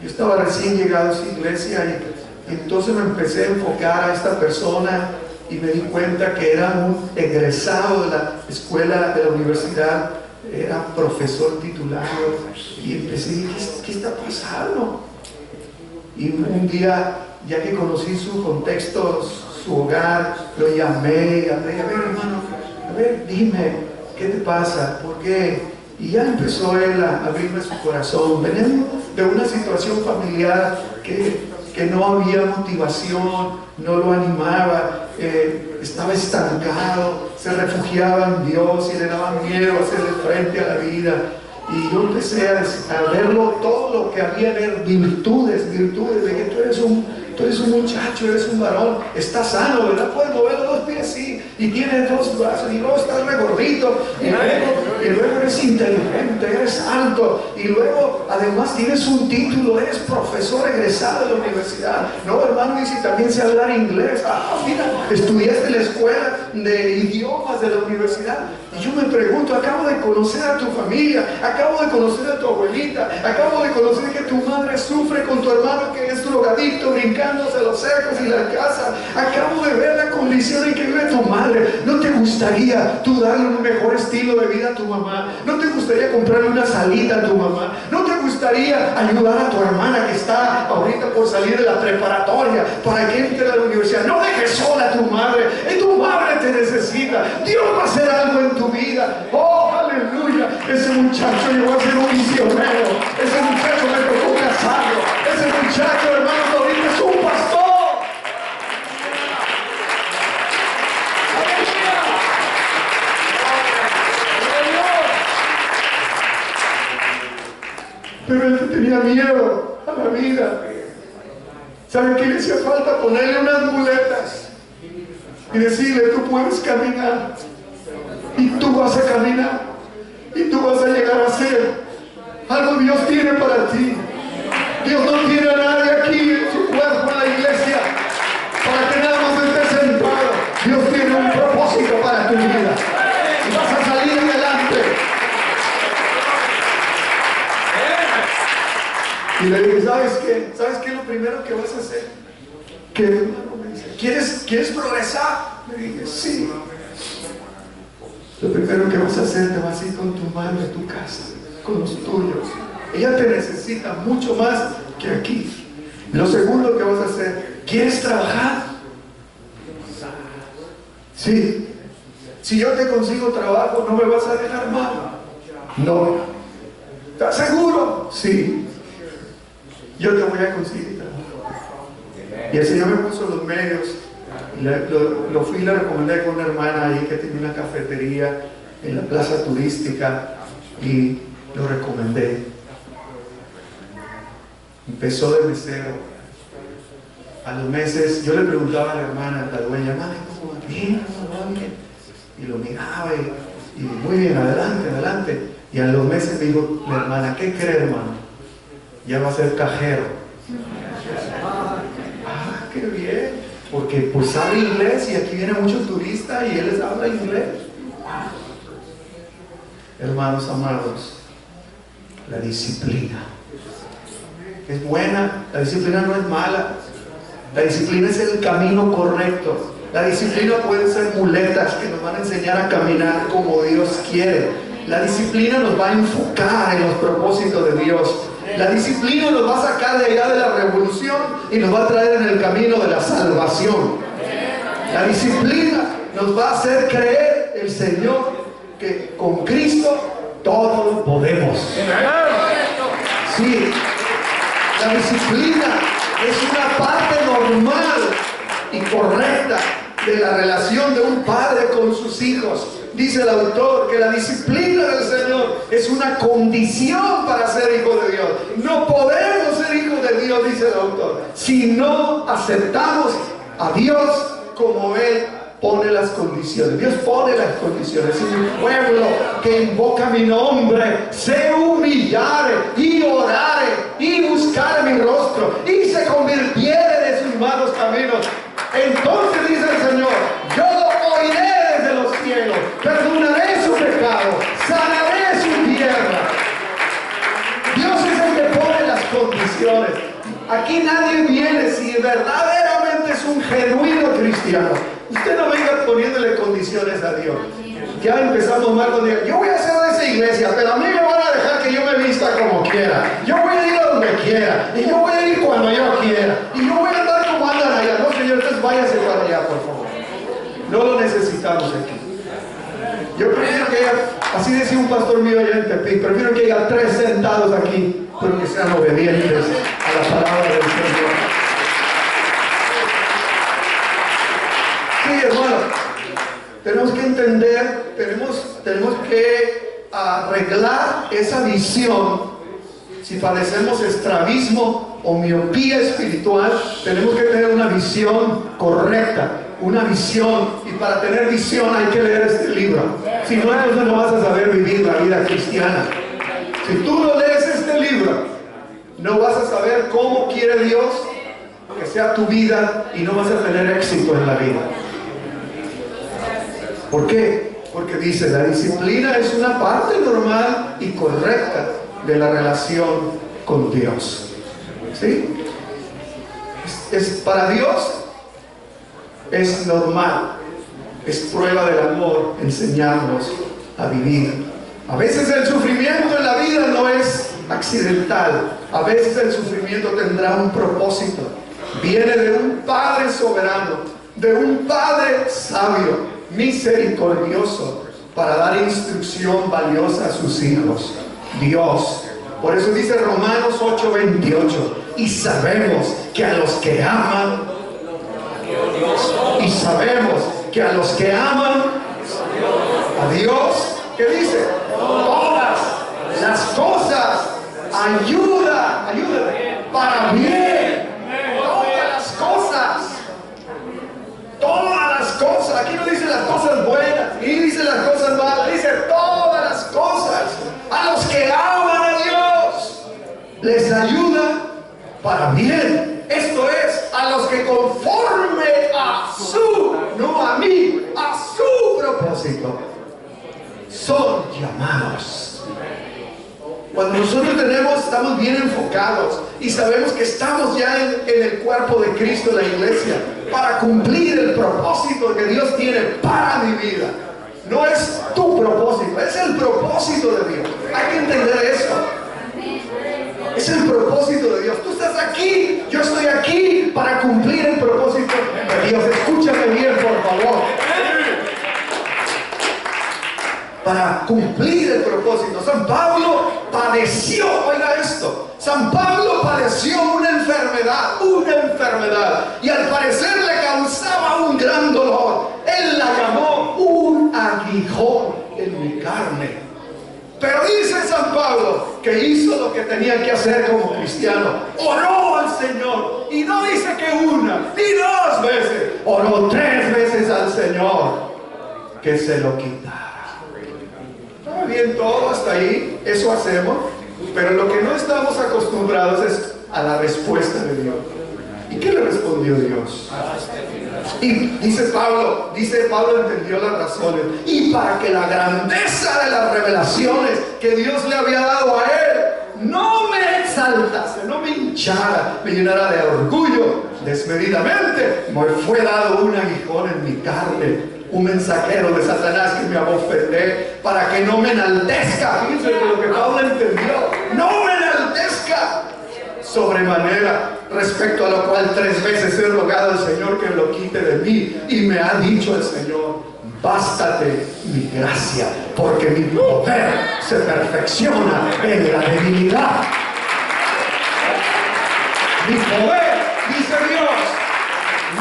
Yo estaba recién llegado a esa iglesia y entonces me empecé a enfocar a esta persona y me di cuenta que era un egresado de la escuela, de la universidad, era profesor titulado. Y empecé a decir, ¿qué está pasando? Y un día, ya que conocí su contexto, su hogar, lo llamé, a ver, hermano, a ver, dime, ¿qué te pasa? ¿Por qué? Y ya empezó él a abrirme su corazón. Venimos de una situación familiar que no había motivación, no lo animaba, estaba estancado, se refugiaba en Dios y le daba miedo hacerle frente a la vida. Y yo empecé a verlo, todo lo que había en él, virtudes, de que tú eres un muchacho, eres un varón, estás sano, ¿verdad? Puedes mover los dos pies, sí, y tienes dos brazos, y luego estás regordito, y luego eres inteligente, eres alto, y luego además tienes un título, eres profesor egresado de la universidad. No, hermano, y si también sé hablar inglés, mira, estudiaste en la escuela de idiomas de la universidad. Y yo me pregunto, acabo de conocer a tu familia, acabo de conocer a tu abuelita, acabo de conocer que tu madre sufre con tu hermano que es drogadicto, brincándose a los cercos y la casa. Acabo de ver la condición en que vive tu madre. ¿No te gustaría tú darle un mejor estilo de vida a tu mamá? ¿No te gustaría comprarle una salita a tu mamá? ¿No te gustaría ayudar a tu hermana que está ahorita por salir de la preparatoria para que entre a la universidad? No dejes sola a tu madre. Tu madre te necesita. Dios va a hacer algo en tu vida. Oh, aleluya. Ese muchacho llegó a ser un misionero. Ese muchacho me tocó casarlo. Ese muchacho, hermano, ahorita es un pastor. Pero él tenía miedo a la vida. ¿Saben qué le hacía falta? Ponerle unas muletas y decirle, tú puedes caminar, y tú vas a caminar, y tú vas a llegar a ser algo. Dios tiene para ti. Dios no tiene a nadie aquí en su cuerpo, en la iglesia, para que nada más estés sentado. Dios tiene un propósito para tu vida y vas a salir adelante. Y le dije, ¿sabes qué? ¿Sabes qué es lo primero que vas a hacer? ¿Qué? ¿Quieres progresar? Le dije, sí. Lo primero que vas a hacer, te vas a ir con tu madre a tu casa, con los tuyos. Ella te necesita mucho más que aquí. Lo segundo que vas a hacer, ¿quieres trabajar? Sí. Si yo te consigo trabajo, ¿no me vas a dejar mal? No. ¿Estás seguro? Sí. Yo te voy a conseguir trabajo. Y el Señor me puso los medios. Lo fui y le recomendé con una hermana ahí que tenía una cafetería en la plaza turística y lo recomendé. Empezó de mesero. A los meses yo le preguntaba a la hermana, la dueña, hermana, ¿cómo va? Bien, ¿cómo va? Bien. Y lo miraba y muy bien, adelante, adelante. Y a los meses me dijo la hermana, ¿qué cree, hermano? Ya va a ser cajero. Qué bien. Porque pues sabe inglés y aquí viene mucho turista y él les habla inglés. Hermanos amados, la disciplina es buena, la disciplina no es mala, la disciplina es el camino correcto. La disciplina pueden ser muletas que nos van a enseñar a caminar como Dios quiere. La disciplina nos va a enfocar en los propósitos de Dios. La disciplina nos va a sacar de allá de la revolución y nos va a traer en el camino de la salvación. La disciplina nos va a hacer creer el Señor que con Cristo todo lo podemos. Sí, la disciplina es una parte normal y correcta de la relación de un padre con sus hijos. Dice el autor que la disciplina del Señor es una condición para ser hijo de Dios. No podemos ser hijos de Dios, dice el autor, si no aceptamos a Dios como Él pone las condiciones. Dios pone las condiciones. Si mi pueblo que invoca mi nombre se humillare y orare y buscare mi rostro y se convirtiere de sus malos caminos, entonces dice el Señor, yo oiré desde los cielos, perdonaré su pecado, sanaré su tierra. Dios es el que pone las condiciones. Aquí nadie viene si verdaderamente es un genuino cristiano. Usted no venga poniéndole condiciones a Dios. Ya empezamos mal con Dios. Yo voy a ser de esa iglesia, pero a mí me van a dejar que yo me vista como quiera. Yo voy a ir a donde quiera. Y yo voy a ir cuando yo quiera. Y yo voy a andar como andan allá. No, Señor, entonces váyase para allá, por favor. No lo necesitamos aquí. Yo prefiero que haya, así decía un pastor mío allá en Tepic, prefiero que haya 3 sentados aquí, pero que sean obedientes a la palabra del Señor. Sí, hermano, tenemos que entender, tenemos que arreglar esa visión. Si padecemos estrabismo o miopía espiritual, tenemos que tener una visión correcta, una visión, y para tener visión hay que leer este libro. Si no, entonces no vas a saber vivir la vida cristiana. Si tú no lees este libro, no vas a saber cómo quiere Dios que sea tu vida y no vas a tener éxito en la vida. ¿Por qué? Porque dice, la disciplina es una parte normal y correcta de la relación con Dios. ¿Sí? Para Dios es normal, es prueba del amor enseñarnos a vivir. A veces el sufrimiento en la vida no es accidental, a veces el sufrimiento tendrá un propósito. Viene de un Padre soberano, de un Padre sabio, misericordioso, para dar instrucción valiosa a sus hijos. Dios. Por eso dice Romanos 8:28, y sabemos que a los que aman, a Dios, ¿qué dice? Todas las cosas ayúdame, para bien. Todas las cosas. Aquí no dice las cosas buenas, y dice las cosas malas, dice todas las cosas. A los que aman a Dios les ayuda para bien. Esto es, a los que conforme a su, no a mí, a su propósito, son llamados. Cuando nosotros estamos bien enfocados y sabemos que estamos ya en el cuerpo de Cristo, en la iglesia, para cumplir el propósito que Dios tiene para mi vida. No es tu propósito, es el propósito de Dios. Hay que entender eso. Es el propósito de Dios. Tú estás aquí, yo estoy aquí para cumplir el propósito de Dios. Escúchame bien, por favor. Para cumplir el propósito. San Pablo padeció, oiga esto, San Pablo padeció una enfermedad, y al parecer le causaba un gran dolor. Él la llamó un aguijón en mi carne. Pero dice San Pablo que hizo lo que tenía que hacer como cristiano. Oró al Señor, y no dice que una ni 2 veces, oró 3 veces al Señor que se lo quitara. Está bien todo hasta ahí, eso hacemos, pero lo que no estamos acostumbrados es a la respuesta de Dios. ¿Y qué le respondió Dios? Y dice Pablo entendió las razones, y para que la grandeza de las revelaciones que Dios le había dado a él no me exaltase, no me hinchara, me llenara de orgullo desmedidamente, me fue dado un aguijón en mi carne, un mensajero de Satanás que me abofeté, para que no me enaltezca. Fíjense que lo que Pablo entendió, no me enaltezca sobremanera, respecto a lo cual 3 veces he rogado al Señor que lo quite de mí, y me ha dicho el Señor, bástate mi gracia, porque mi poder se perfecciona en la debilidad. Mi poder, dice Dios,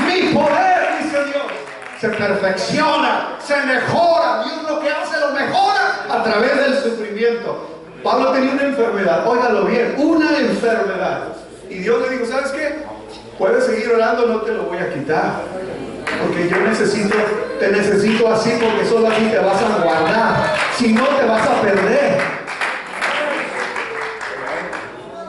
mi poder, dice Dios, se perfecciona, se mejora. Dios lo que hace lo mejora a través del sufrimiento. Pablo tenía una enfermedad, óigalo bien, una enfermedad. Y Dios le dijo, ¿sabes qué? Puedes seguir orando, no te lo voy a quitar. Porque te necesito así, porque solo así te vas a guardar. Si no, te vas a perder.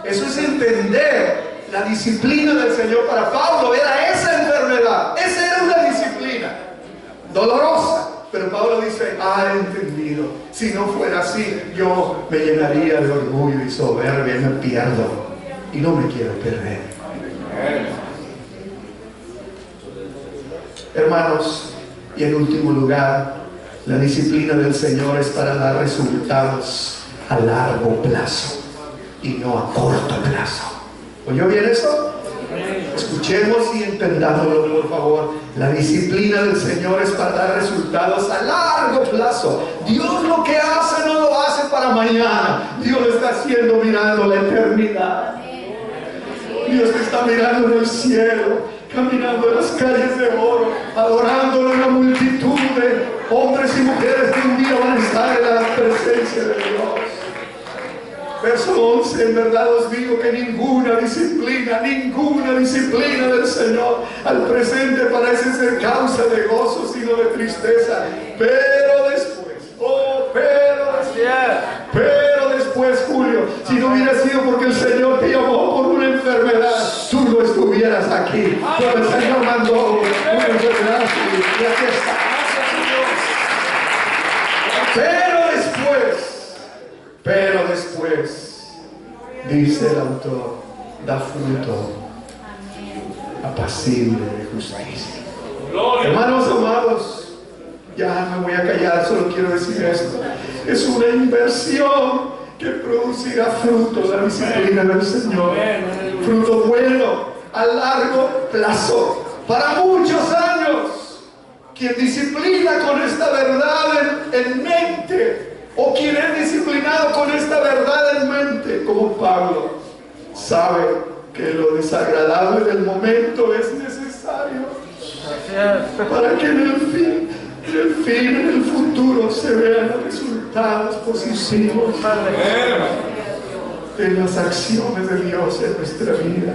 Eso es entender la disciplina del Señor. Para Pablo era esa enfermedad. Esa era una disciplina dolorosa. Pero Pablo dice, entendido. Si no fuera así, yo me llenaría de orgullo y soberbia y me pierdo. Y no me quiero perder. Hermanos, y en último lugar, la disciplina del Señor es para dar resultados a largo plazo y no a corto plazo. ¿Oyó bien eso? Escuchemos y entendámoslo, por favor. La disciplina del Señor es para dar resultados a largo plazo. Dios lo que hace no lo hace para mañana. Dios lo está haciendo mirando la eternidad. Dios te está mirando en el cielo, caminando en las calles de oro, adorándolo en la multitud de hombres y mujeres que un día van a estar en la presencia de Dios. Verso 11, en verdad os digo que ninguna disciplina del Señor al presente parece ser causa de gozo, sino de tristeza. Pero después, Julio, si no hubiera sido porque el Señor te llamó por una enfermedad, tú no estuvieras aquí. Pero el Señor mandó una enfermedad y aquí está. Pero después, dice el autor, da fruto apacible de justicia. Hermanos amados, ya me voy a callar, solo quiero decir esto. Es una inversión que producirá fruto, la disciplina del Señor. Fruto bueno a largo plazo, para muchos años. Quien disciplina con esta verdad en mente, o quien es disciplinado con esta verdad en mente, como Pablo, sabe que lo desagradable del momento es necesario para que en el futuro se vean los resultados positivos en las acciones de Dios en nuestra vida.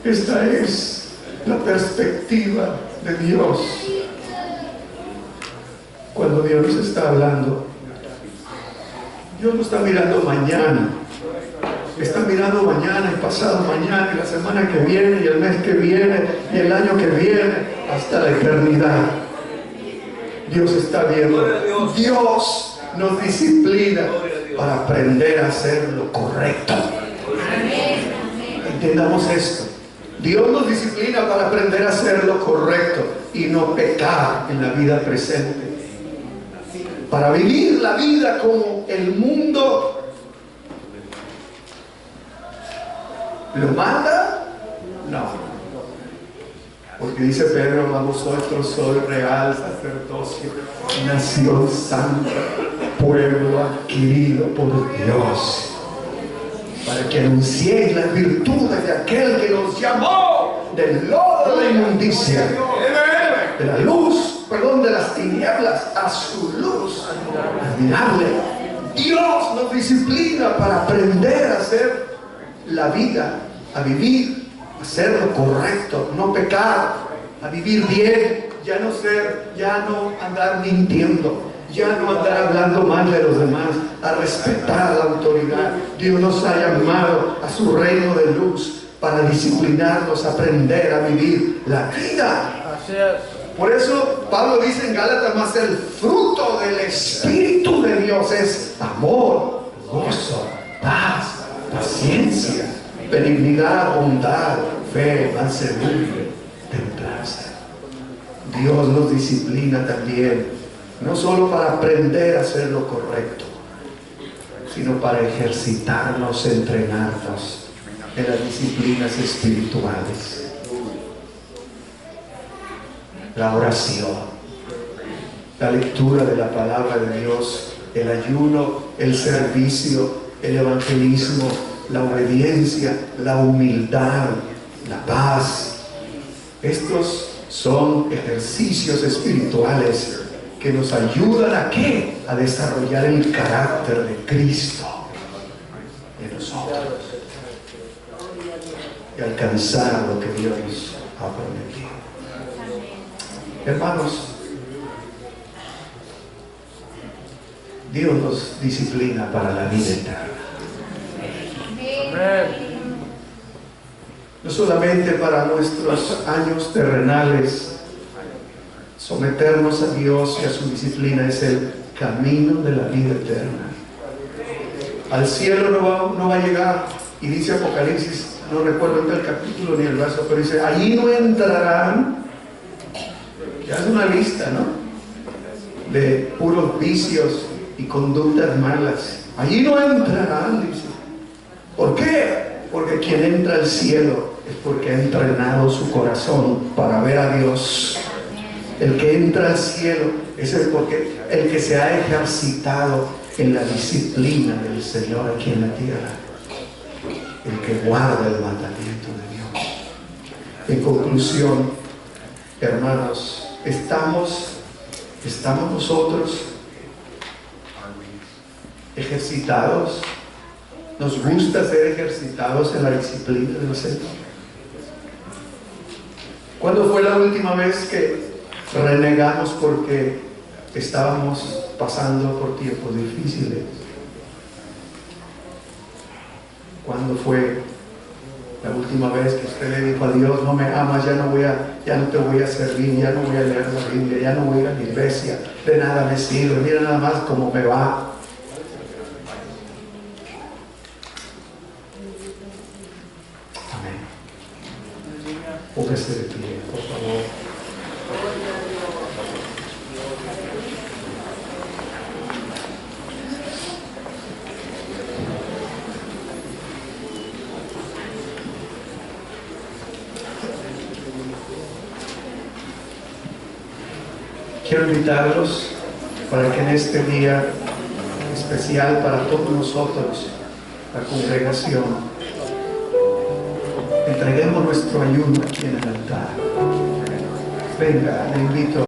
Esta es la perspectiva de Dios. Cuando Dios nos está hablando, Dios no está mirando mañana, está mirando mañana y pasado mañana y la semana que viene y el mes que viene y el año que viene hasta la eternidad. Dios está viendo. Dios nos disciplina para aprender a hacer lo correcto. Entendamos esto. Dios nos disciplina para aprender a hacer lo correcto y no pecar en la vida presente. Para vivir la vida como el mundo lo manda, no. Porque dice Pedro, a vosotros soy real sacerdocio, nación santa, pueblo adquirido por Dios, para que anunciéis las virtudes de aquel que nos llamó del lodo de la inmundicia, de la luz, de las tinieblas a su luz admirable. Dios nos disciplina para aprender a hacer la vida, a vivir, a hacer lo correcto, no pecar, a vivir bien, ya no andar mintiendo, ya no andar hablando mal de los demás, a respetar la autoridad. Dios nos ha llamado a su reino de luz para disciplinarnos, aprender a vivir la vida. Así es. Por eso Pablo dice en Gálatas, más el fruto del Espíritu de Dios es amor, gozo, paz, paciencia, benignidad, bondad, fe, mansedumbre, templanza. Dios nos disciplina también, no solo para aprender a hacer lo correcto, sino para ejercitarnos, entrenarnos en las disciplinas espirituales. La oración, la lectura de la palabra de Dios, el ayuno, el servicio, el evangelismo, la obediencia, la humildad, la paz. Estos son ejercicios espirituales que nos ayudan ¿a qué? A desarrollar el carácter de Cristo en nosotros y alcanzar lo que Dios ha prometido. Hermanos, Dios nos disciplina para la vida eterna. No solamente para nuestros años terrenales. Someternos a Dios y a su disciplina es el camino de la vida eterna. Al cielo no va a llegar. Y dice Apocalipsis, no recuerdo el capítulo ni el verso, pero dice, allí no entrarán. Ya es una lista, ¿no? De puros vicios y conductas malas. Allí no entrarán, dice. ¿Por qué? Porque quien entra al cielo es porque ha entrenado su corazón para ver a Dios. El que entra al cielo es porque el que se ha ejercitado en la disciplina del Señor aquí en la tierra. El que guarda el mandamiento de Dios. En conclusión, hermanos, estamos nosotros ejercitados. Nos gusta ser ejercitados en la disciplina del Señor. ¿Cuándo fue la última vez que renegamos porque estábamos pasando por tiempos difíciles? ¿Cuándo fue la última vez que usted le dijo a Dios, no me amas, ya no te voy a servir, ya no voy a leer la Biblia, ya no voy a ir a la iglesia, de nada me sirve, mira nada más cómo me va? Amén. Póngase de pie, por favor. Quiero invitarlos para que en este día especial para todos nosotros, la congregación, entreguemos nuestro ayuno aquí en el altar. Venga, le invito.